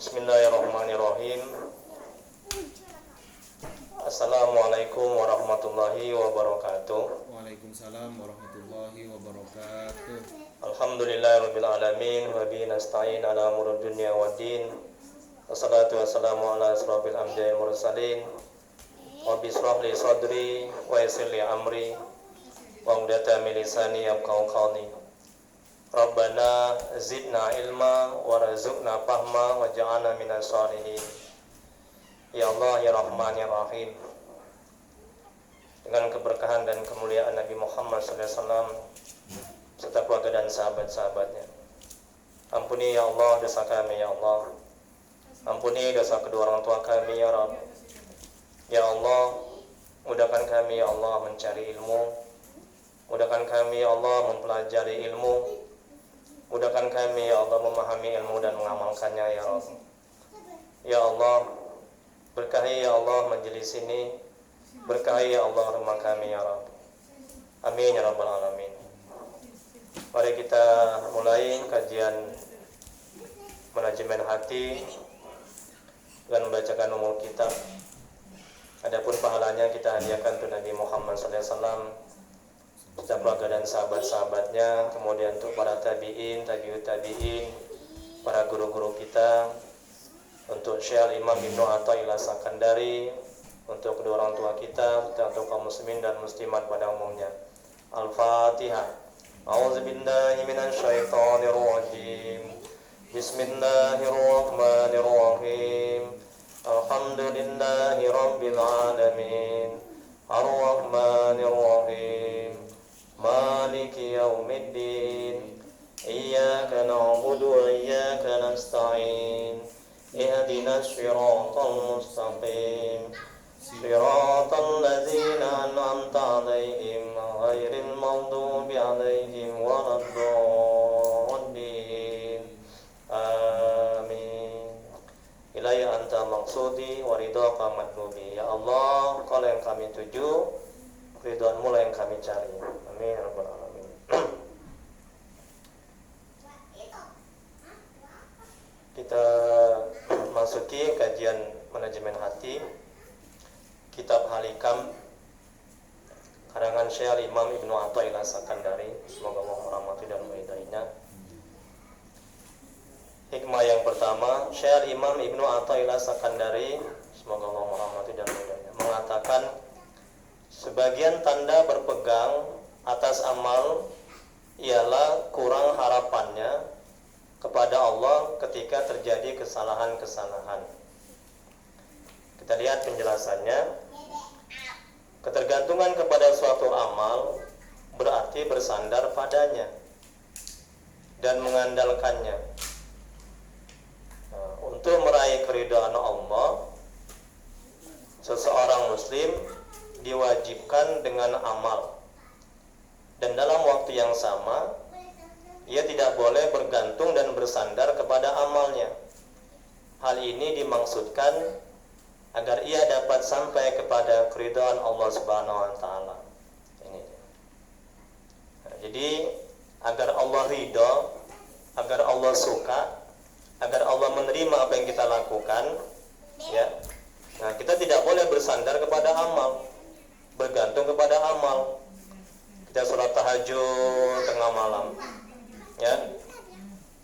Bismillahirrahmanirrahim. Assalamualaikum warahmatullahi wabarakatuh. Waalaikumsalam warahmatullahi wabarakatuh. Alhamdulillahirabbil alamin wa bihi nasta'in ala umuri dunya waddin. Wassalatu wassalamu ala asrofil anbiya'i wal mursalin. Rabbi shrah li sadri wa yassir li amri wa hludatan min lisani yafqahu qawli. Rabbana zidna ilma warzuqna fahma waj'alna minas shalihin. Ya Allah ya Rahman ya Rahim. Dengan keberkahan dan kemuliaan Nabi Muhammad SAW serta keluarga dan sahabat-sahabatnya. Ampuni ya Allah dosa kami ya Allah. Ampuni dosa kedua orang tua kami ya Rabb. Ya Allah, mudahkan kami ya Allah mencari ilmu. Mudahkan kami ya Allah mempelajari ilmu. Mudahkan kami ya Allah memahami ilmu dan mengamalkannya ya Rabb. Ya Allah, berkahi ya Allah majelis ini. Berkahi ya Allah rumah kami ya Rabb. Amin ya Rabbal Alamin. Mari kita mulai kajian manajemen hati dengan membacakan umul kitab. Adapun pahalanya kita hadiahkan untuk Nabi Muhammad SAW, setiap keluarga dan sahabat-sahabatnya, kemudian untuk para tabi'in, tabi'ut tabi'in, para guru-guru kita, untuk Syekh Imam Ibnu Athaillah Sakandari, untuk kedua orang tua kita, untuk kaum muslimin dan muslimat pada umumnya. Al-Fatihah. A'udzubillahi minasyaitonirrajim. Bismillahirrahmanirrahim. Alhamdulillahi rabbil alamin. Ar-Rahmanirrahim. Maliki yaumiddin. Iyyaka na'budu wa iyyaka nasta'in. Ihdinas siratal mustaqim. Siratal ladzina an'amta 'alaihim ghairil maghdubi 'alaihim waladdallin. Amin. Ilaihi anta maqsudi wa ridhaka matlubi. Ya Allah, Kau yang kami tuju, ridhoanmu lah yang kami cari. Amin ya rabbal alamin. Kita masuki kajian manajemen hati, kitab Halikam karangan Syekh Imam Ibnu Athaillah Sakandari. Semoga Allah merahmati dan meridainya. Hikmah yang pertama, Syekh Imam Ibnu Athaillah Sakandari, semoga Allah merahmati dan meridainya, mengatakan sebagian tanda berpegang atas amal ialah kurang harapannya kepada Allah ketika terjadi kesalahan-kesalahan. Kita lihat penjelasannya. Ketergantungan kepada suatu amal berarti bersandar padanya dan mengandalkannya. Untuk meraih keridhaan Allah, seseorang muslim diwajibkan dengan amal, dan dalam waktu yang sama ia tidak boleh bergantung dan bersandar kepada amalnya. Hal ini dimaksudkan agar ia dapat sampai kepada keridhaan Allah Subhanahu wa taala. Ini. Nah, jadi agar Allah ridha, agar Allah suka, agar Allah menerima apa yang kita lakukan, ya. Nah, kita tidak boleh bersandar kepada amal, bergantung kepada amal. Kita sholat tahajud tengah malam, ya.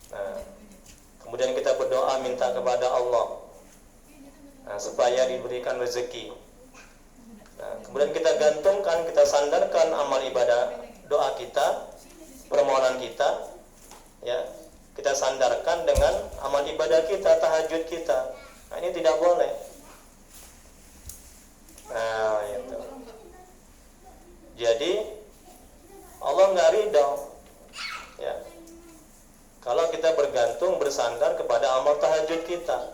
Nah, kemudian kita berdoa minta kepada Allah, supaya diberikan rezeki. Nah, kemudian kita gantungkan, kita sandarkan amal ibadah, doa kita, permohonan kita, ya, kita sandarkan dengan amal ibadah kita, tahajud kita. Nah, ini tidak boleh. Nah, itu. Jadi Allah nggak ridho, ya, kalau kita bergantung bersandar kepada amal tahajud kita.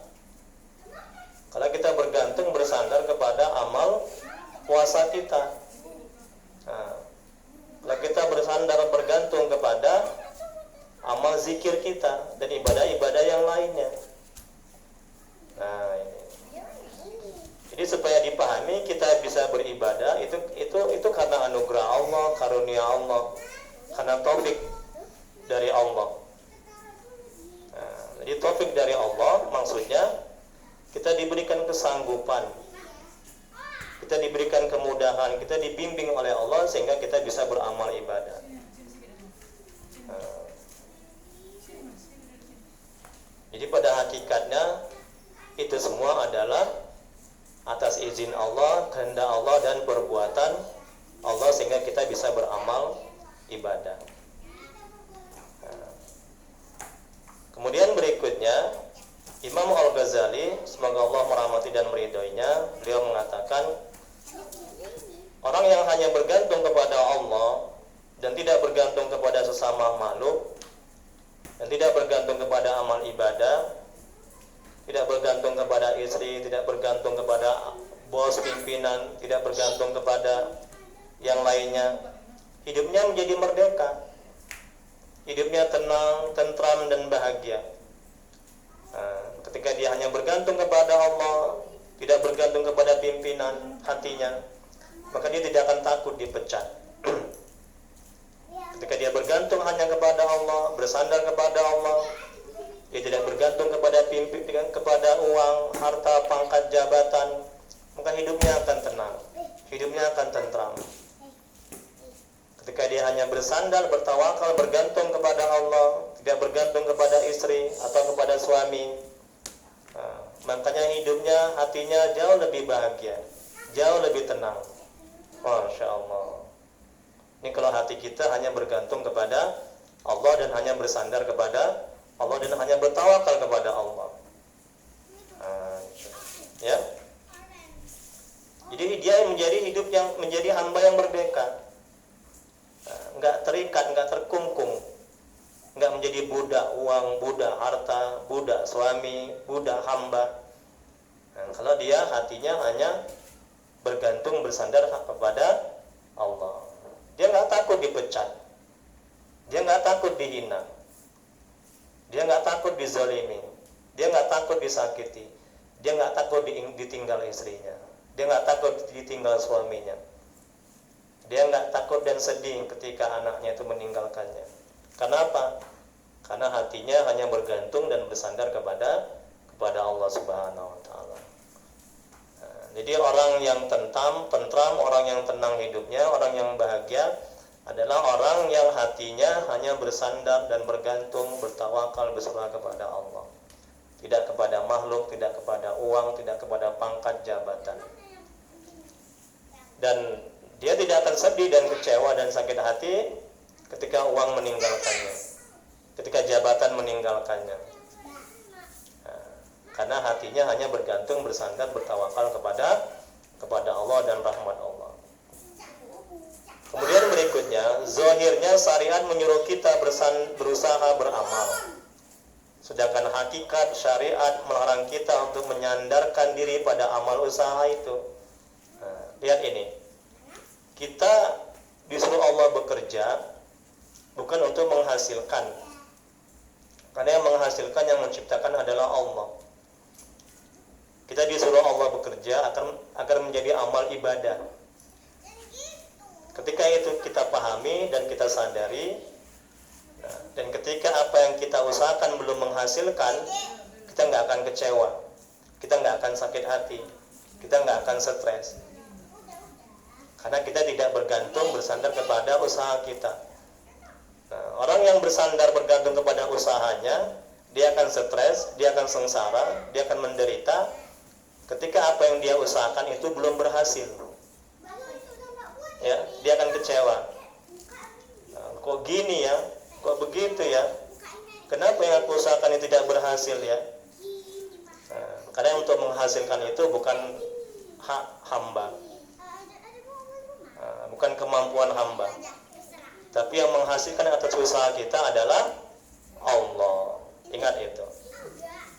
Kalau kita bergantung bersandar kepada amal puasa kita. Nah, kalau kita bersandar bergantung kepada amal zikir kita dan ibadah-ibadah yang lainnya. Nah, ini. Jadi supaya dipahami kita bisa beribadah itu karena anugerah Allah, karunia Allah, karena taufik dari Allah. Nah, jadi taufik dari Allah maksudnya kita diberikan kesanggupan, kita diberikan kemudahan, kita dibimbing oleh Allah sehingga kita bisa beramal ibadah. Jadi pada hakikatnya itu semua adalah atas izin Allah, kehendak Allah dan perbuatan Allah sehingga kita bisa beramal ibadah. Kemudian berikutnya Imam Al-Ghazali, semoga Allah merahmati dan meridhoinya, beliau mengatakan orang yang hanya bergantung kepada Allah dan tidak bergantung kepada sesama makhluk dan tidak bergantung kepada amal ibadah, tidak bergantung kepada istri, tidak bergantung kepada bos, pimpinan, tidak bergantung kepada yang lainnya, hidupnya menjadi merdeka, hidupnya tenang, tentram dan bahagia. Ketika dia hanya bergantung kepada Allah, tidak bergantung kepada pimpinan hatinya, maka dia tidak akan takut dipecat. Ketika dia bergantung hanya kepada Allah, bersandar kepada Allah, dia tidak bergantung kepada pimpinan, kepada uang, harta, pangkat, jabatan, maka hidupnya akan tenang, hidupnya akan tentram. Ketika dia hanya bersandar, bertawakal, bergantung kepada Allah, tidak bergantung kepada istri atau kepada suami, makanya hidupnya, hatinya jauh lebih bahagia, jauh lebih tenang. Masya Allah. Ini kalau hati kita hanya bergantung kepada Allah dan hanya bersandar kepada Allah dan hanya bertawakal kepada Allah. Ya. Jadi dia menjadi hidup yang menjadi hamba yang merdeka. Enggak terikat, enggak terkungkung, enggak menjadi budak uang, budak harta, budak suami, budak hamba. Kalau dia hatinya hanya bergantung, bersandar kepada Allah, dia enggak takut dipecat, dia enggak takut dihina, dia enggak takut dizalimi, dia enggak takut disakiti, dia enggak takut ditinggal istrinya, dia enggak takut ditinggal suaminya. Dia enggak takut dan sedih ketika anaknya itu meninggalkannya. Kenapa? Karena hatinya hanya bergantung dan bersandar kepada Allah Subhanahu wa taala. Jadi orang yang tentram, orang yang tenang hidupnya, orang yang bahagia adalah orang yang hatinya hanya bersandar dan bergantung, bertawakal, berserah kepada Allah. Tidak kepada makhluk, tidak kepada uang, tidak kepada pangkat jabatan. Dan dia tidak akan sedih dan kecewa dan sakit hati ketika uang meninggalkannya, ketika jabatan meninggalkannya. Karena hatinya hanya bergantung, bersandar, bertawakal kepada Allah dan rahmat Allah. Kemudian berikutnya, zahirnya syariat menyuruh kita berusaha beramal. Sedangkan hakikat syariat melarang kita untuk menyandarkan diri pada amal usaha itu. Lihat ini. Kita disuruh Allah bekerja bukan untuk menghasilkan, karena yang menghasilkan, yang menciptakan adalah Allah. Kita disuruh Allah bekerja agar menjadi amal ibadah. Ketika itu kita pahami dan kita sadari, dan ketika apa yang kita usahakan belum menghasilkan, kita nggak akan kecewa, kita nggak akan sakit hati, kita nggak akan stres. Karena kita tidak bergantung, bersandar kepada usaha kita. Orang yang bersandar, bergantung kepada usahanya, dia akan stres, dia akan sengsara, dia akan menderita ketika apa yang dia usahakan itu belum berhasil. Ya, dia akan kecewa. Kok gini ya? Kok begitu ya? Kenapa yang aku usahakan ini tidak berhasil ya? Karena untuk menghasilkan itu bukan hak hamba, bukan kemampuan hamba, tapi yang menghasilkan atas usaha kita adalah Allah. Ingat itu.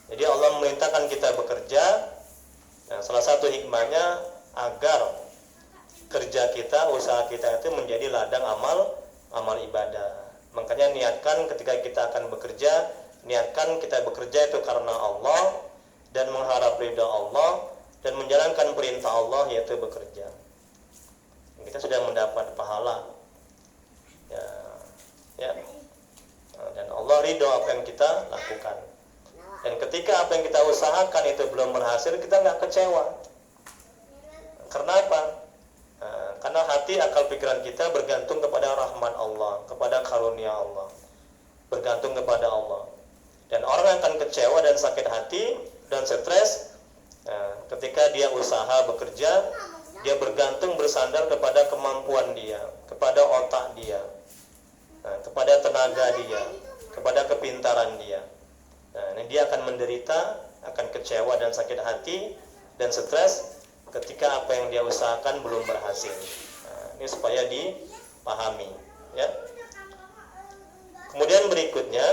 Jadi Allah memerintahkan kita bekerja. Salah satu hikmahnya agar kerja kita, usaha kita itu menjadi ladang amal ibadah. Makanya niatkan ketika kita akan bekerja, niatkan kita bekerja itu karena Allah dan mengharap ridha Allah dan menjalankan perintah Allah, yaitu bekerja. Kita sudah mendapat pahala, ya. Dan Allah ridho apa yang kita lakukan. Dan ketika ketika apa yang kita usahakan itu belum berhasil, kita nggak kecewa. Karena apa? Karena hati, akal, pikiran kita bergantung kepada rahmat Allah, kepada karunia Allah, bergantung kepada Allah. Dan orang akan kecewa dan sakit hati dan stres ketika dia usaha bekerja, dia bergantung bersandar kepada kemampuan dia, kepada otak dia, kepada tenaga dia, kepada kepintaran dia. Ini dia akan menderita, akan kecewa dan sakit hati dan stres ketika apa yang dia usahakan belum berhasil. Ini supaya dipahami, ya. Kemudian berikutnya,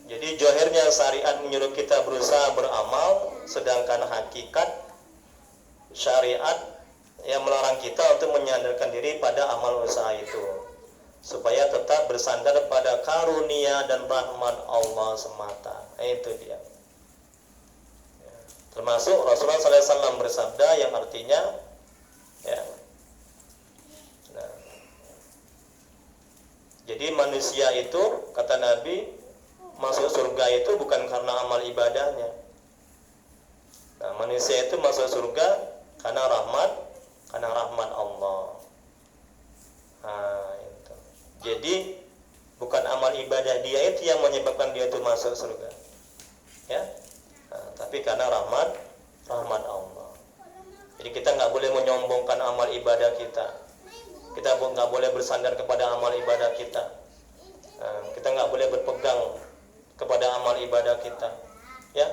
jadi zahirnya syariat menyuruh kita berusaha beramal, sedangkan hakikat syariat yang melarang kita untuk menyandarkan diri pada amal usaha itu, supaya tetap bersandar pada karunia dan rahmat Allah semata. Itu dia. Termasuk Rasulullah SAW bersabda yang artinya, ya, jadi manusia itu, kata Nabi, masuk surga itu bukan karena amal ibadahnya. Manusia itu masuk surga karena rahmat Allah. Itu. Jadi bukan amal ibadah dia itu yang menyebabkan dia itu masuk surga, ya. Tapi karena rahmat Allah. Jadi kita nggak boleh menyombongkan amal ibadah kita. Kita nggak boleh bersandar kepada amal ibadah kita. Kita nggak boleh berpegang kepada amal ibadah kita, ya.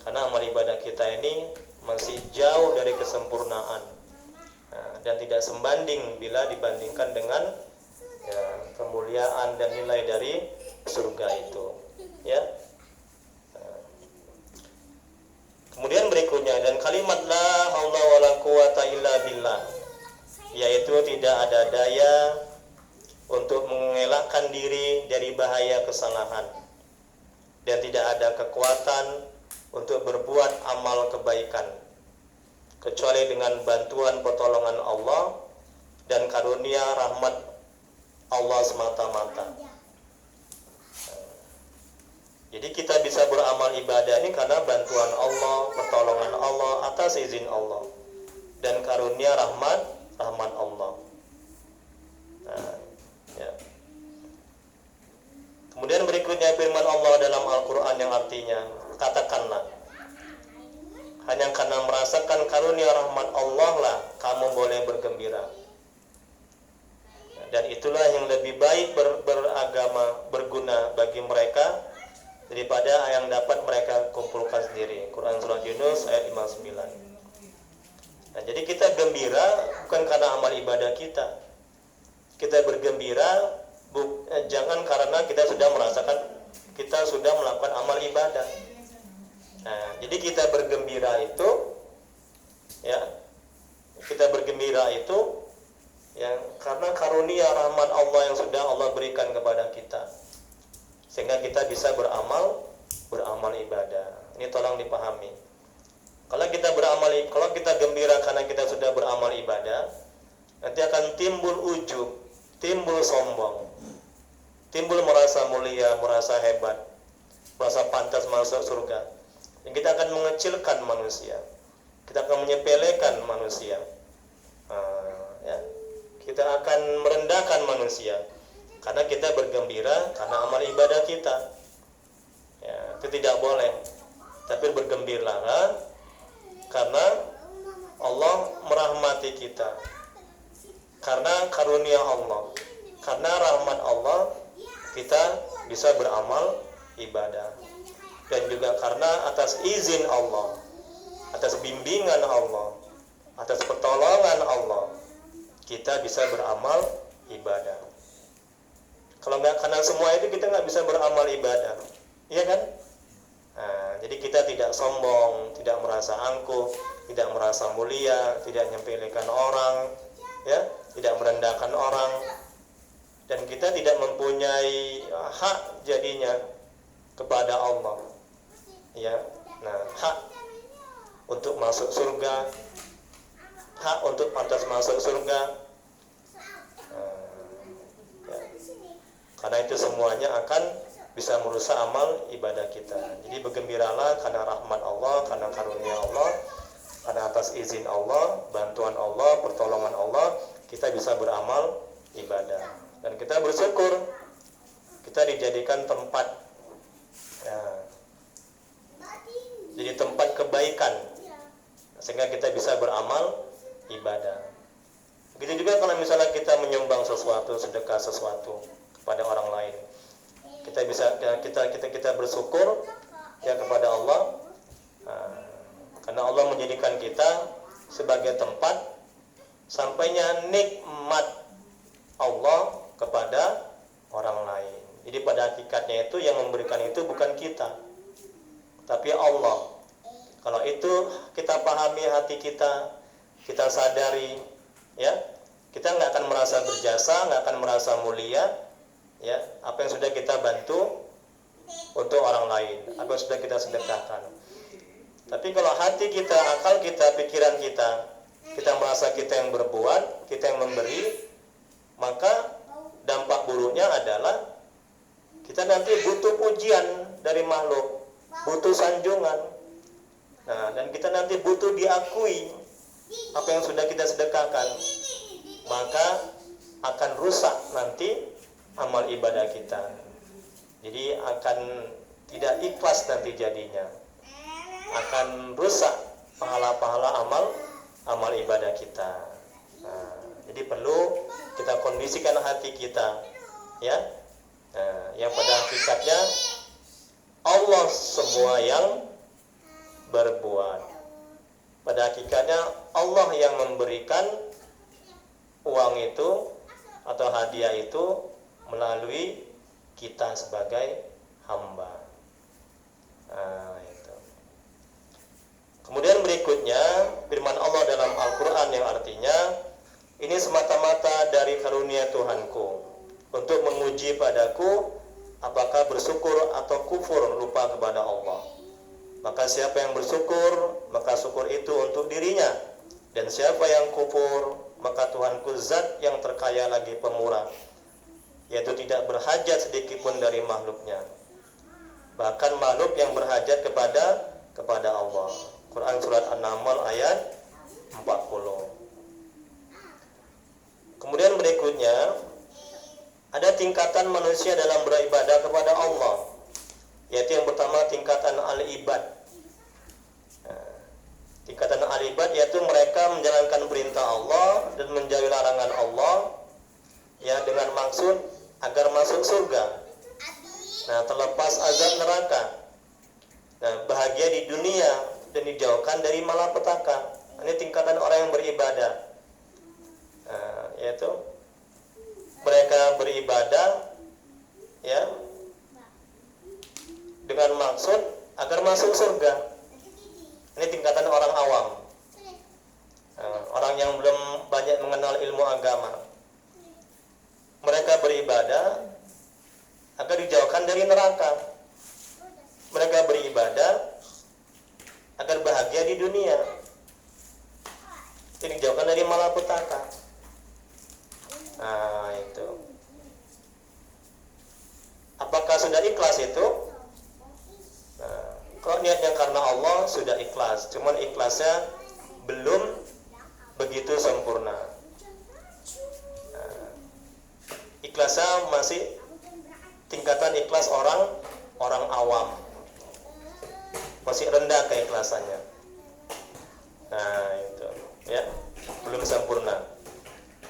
Karena amal ibadah kita ini masih jauh dari kesempurnaan, dan tidak sebanding bila dibandingkan dengan, ya, kemuliaan dan nilai dari surga itu, ya. Kemudian berikutnya, dan kalimat la haula wala quwata illa billah, yaitu tidak ada daya untuk mengelakkan diri dari bahaya kesalahan, dan tidak ada kekuatan untuk berbuat amal kebaikan kecuali dengan bantuan pertolongan Allah dan karunia rahmat Allah semata-mata. Jadi kita bisa beramal ibadah ini karena bantuan Allah, pertolongan Allah, atas izin Allah, dan karunia rahmat Allah. Ya. Kemudian berikutnya firman Allah dalam Al-Quran yang artinya, katakanlah, hanya karena merasakan karunia rahmat Allah lah kamu boleh bergembira. Dan itulah yang lebih baik beragama, berguna bagi mereka daripada yang dapat mereka kumpulkan sendiri. Quran Surah Yunus ayat 59. Nah, jadi kita gembira bukan karena amal ibadah kita. Kita bergembira jangan karena kita sudah merasakan, kita sudah melakukan amal ibadah. Nah, jadi kita bergembira itu, ya, kita bergembira itu, ya, karena karunia rahmat Allah yang sudah Allah berikan kepada kita, sehingga kita bisa beramal ibadah. Ini tolong dipahami. Kalau kita gembira karena kita sudah beramal ibadah, nanti akan timbul ujub, timbul sombong, timbul merasa mulia, merasa hebat, merasa pantas masuk surga. Dan kita akan mengecilkan manusia, kita akan menyepelekan manusia, ya. Kita akan merendahkan manusia karena kita bergembira karena amal ibadah kita, ya. Itu tidak boleh. Tapi bergembiralah karena Allah merahmati kita, karena karunia Allah, karena rahmat Allah kita bisa beramal ibadah. Dan juga karena atas izin Allah, atas bimbingan Allah, atas pertolongan Allah, kita bisa beramal ibadah. Kalau nggak karena semua itu, kita nggak bisa beramal ibadah, iya kan? Nah, jadi kita tidak sombong, tidak merasa angkuh, tidak merasa mulia, tidak menyepelekan orang, ya, tidak merendahkan orang, dan kita tidak mempunyai hak jadinya kepada Allah, ya. Nah, hak untuk masuk surga, hak untuk pantas masuk surga, ya, Karena itu semuanya akan bisa merusak amal ibadah kita. Jadi bergembiralah karena rahmat Allah, karena karunia Allah, karena atas izin Allah, bantuan Allah, pertolongan Allah, kita bisa beramal ibadah. Dan kita bersyukur kita dijadikan tempat, ya, jadi tempat kebaikan, sehingga kita bisa beramal ibadah. Begitu juga kalau misalnya kita menyumbang sesuatu, sedekah sesuatu kepada orang lain, kita bisa kita bersyukur ya kepada Allah, karena Allah menjadikan kita sebagai tempat sampainya nikmat Allah kepada orang lain. Jadi pada hakikatnya itu yang memberikan itu bukan kita, tapi Allah. Kalau itu kita pahami hati kita, kita sadari, ya, kita nggak akan merasa berjasa, nggak akan merasa mulia, ya, apa yang sudah kita bantu untuk orang lain, apa yang sudah kita sedekahkan. Tapi kalau hati kita, akal kita, pikiran kita merasa kita yang berbuat, kita yang memberi, maka dampak buruknya adalah kita nanti butuh pujian dari makhluk, butuh sanjungan. Nah, dan kita nanti butuh diakui apa yang sudah kita sedekahkan. Maka akan rusak nanti amal ibadah kita. Jadi akan tidak ikhlas nanti jadinya. Akan rusak pahala-pahala amal ibadah kita. Nah, jadi perlu kita kondisikan hati kita, ya. Nah, yang pada hakikatnya Allah semua yang berbuat. Pada hakikatnya Allah yang memberikan uang itu atau hadiah itu melalui kita sebagai hamba. Nah, itu. Kemudian berikutnya firman Allah dalam Al-Quran yang artinya, ini semata-mata dari karunia Tuhanku untuk menguji padaku apakah bersyukur atau kufur lupa kepada Allah. Maka siapa yang bersyukur, maka syukur itu untuk dirinya. Dan siapa yang kufur, maka Tuhanku zat yang terkaya lagi pemurah, yaitu tidak berhajat sedikitpun dari makhluknya. Bahkan makhluk yang berhajat kepada Allah. Quran surat An-Naml ayat 40. Kemudian berikutnya, ada tingkatan manusia dalam beribadah kepada Allah, yaitu yang pertama tingkatan al-ibad. Tingkatan al-ibad yaitu mereka menjalankan perintah Allah dan menjauhi larangan Allah, ya, dengan maksud agar masuk surga. Nah, terlepas azab neraka. Nah, bahagia di dunia dan dijauhkan dari malapetaka. Ini tingkatan orang yang beribadah. Nah, yaitu mereka beribadah, ya, dengan maksud agar masuk surga. Ini tingkatan orang awam, orang yang belum banyak mengenal ilmu agama. Mereka beribadah agar dijauhkan dari neraka. Mereka beribadah agar bahagia di dunia, jadi dijauhkan dari malapetaka. Nah, itu. Apakah sudah ikhlas itu? Nah, kalau niatnya karena Allah sudah ikhlas, cuman ikhlasnya belum begitu sempurna. Nah, ikhlasnya masih tingkatan ikhlas orang awam, masih rendah keikhlasannya. Nah, itu, ya, belum sempurna.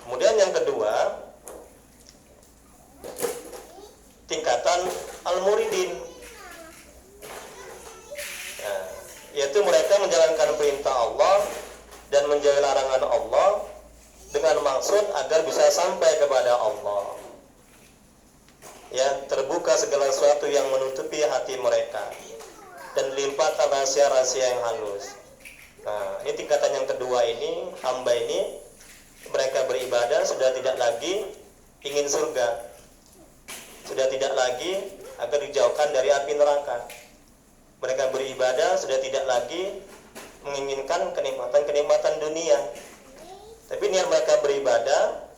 Kemudian yang kedua, tingkatan al-muridin, nah, yaitu mereka menjalankan perintah Allah dan menjauhi larangan Allah dengan maksud agar bisa sampai kepada Allah, ya, terbuka segala sesuatu yang menutupi hati mereka dan limpahkan rahasia-rahasia yang halus. Nah, ini tingkatan yang kedua ini, hamba ini mereka beribadah sudah tidak lagi ingin surga, sudah tidak lagi agar dijauhkan dari api neraka. Mereka beribadah sudah tidak lagi menginginkan kenikmatan-kenikmatan dunia, tapi niat mereka beribadah,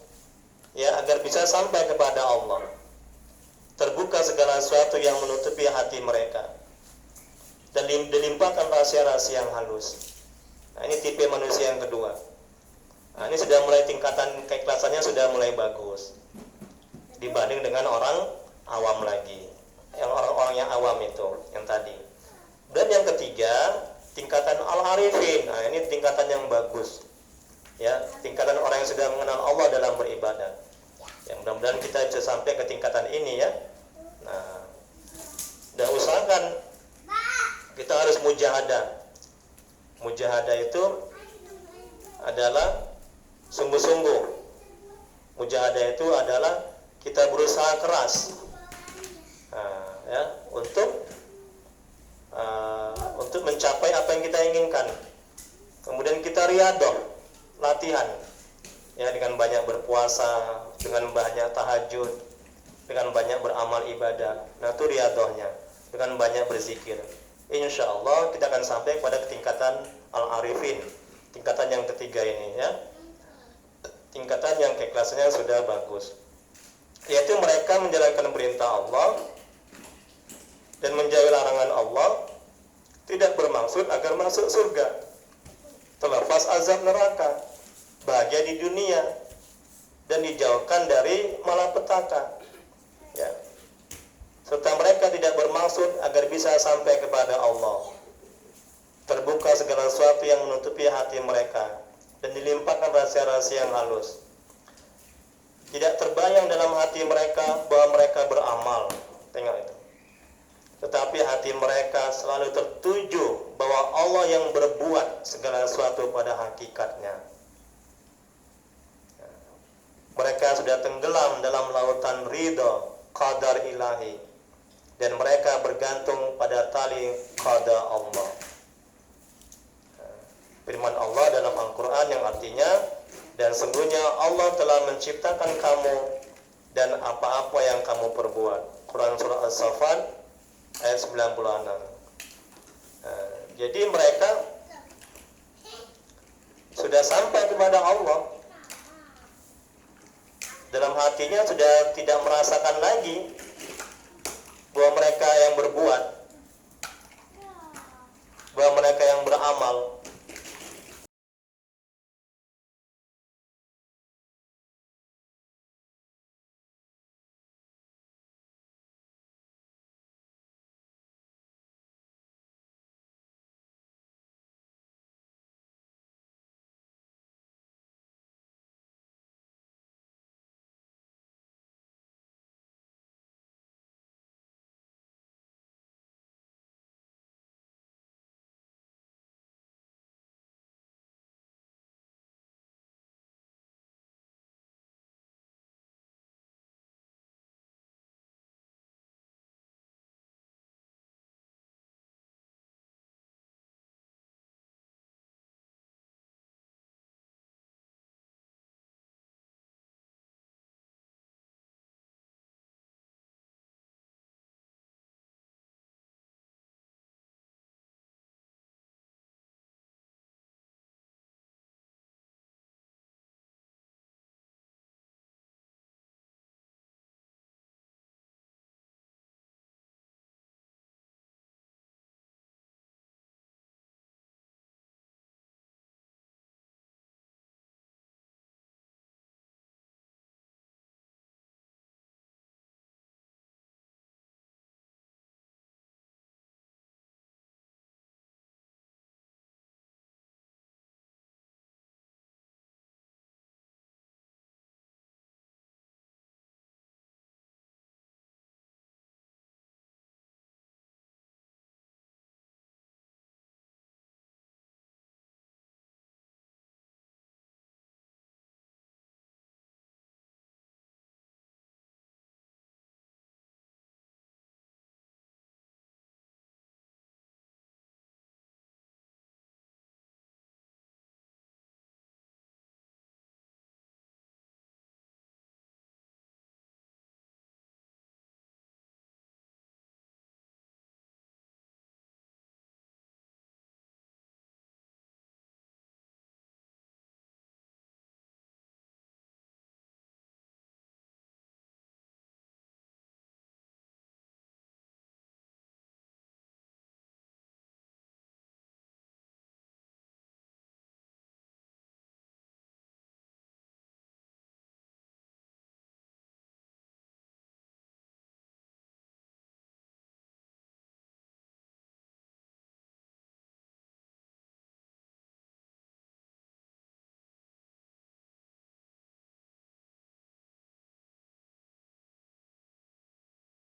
ya, agar bisa sampai kepada Allah. terbuka segala sesuatu yang menutupi hati mereka, dan dilimpahkan rahasia-rahasia yang halus. Nah, ini tipe manusia yang kedua. Nah, ini sudah mulai tingkatan keikhlasannya sudah mulai bagus dibanding dengan orang awam lagi, yang orang-orang yang awam itu yang tadi. Dan yang ketiga, tingkatan al-arifin. Nah, ini tingkatan yang bagus, ya, tingkatan orang yang sudah mengenal Allah dalam beribadah. Ya, mudah-mudahan kita bisa sampai ke tingkatan ini, ya. Nah, dan usahakan kita harus mujahadah. Mujahadah itu adalah sungguh-sungguh. Mujahadah itu adalah kita berusaha keras, ya, untuk mencapai apa yang kita inginkan. Kemudian kita riyadhah, latihan, ya, dengan banyak berpuasa, dengan banyak tahajud, dengan banyak beramal ibadah. Nah, itu riyadhahnya, dengan banyak berzikir. Insya Allah kita akan sampai pada tingkatan al-arifin, tingkatan yang ketiga ini, ya, tingkatan yang keikhlasannya sudah bagus, yaitu mereka menjalankan perintah Allah dan menjauhi larangan Allah, tidak bermaksud agar masuk surga, terlepas azab neraka, bahagia di dunia, dan dijauhkan dari malapetaka, ya. Serta mereka tidak bermaksud agar bisa sampai kepada Allah, terbuka segala sesuatu yang menutupi hati mereka, dan dilimpahkan rahasia-rahasia yang halus. Tidak terbayang dalam hati mereka bahwa mereka beramal, tengok itu. Tetapi hati mereka selalu tertuju bahwa Allah yang berbuat segala sesuatu pada hakikatnya. Mereka sudah tenggelam dalam lautan ridha qadar ilahi, dan mereka bergantung pada tali qada Allah. Firman Allah dalam Al-Quran yang artinya, dan sungguhnya Allah telah menciptakan kamu dan apa-apa yang kamu perbuat. Quran surah As-Saffat ayat 96. Jadi mereka sudah sampai kepada Allah, dalam hatinya sudah tidak merasakan lagi bahwa mereka yang berbuat, bahwa mereka yang beramal,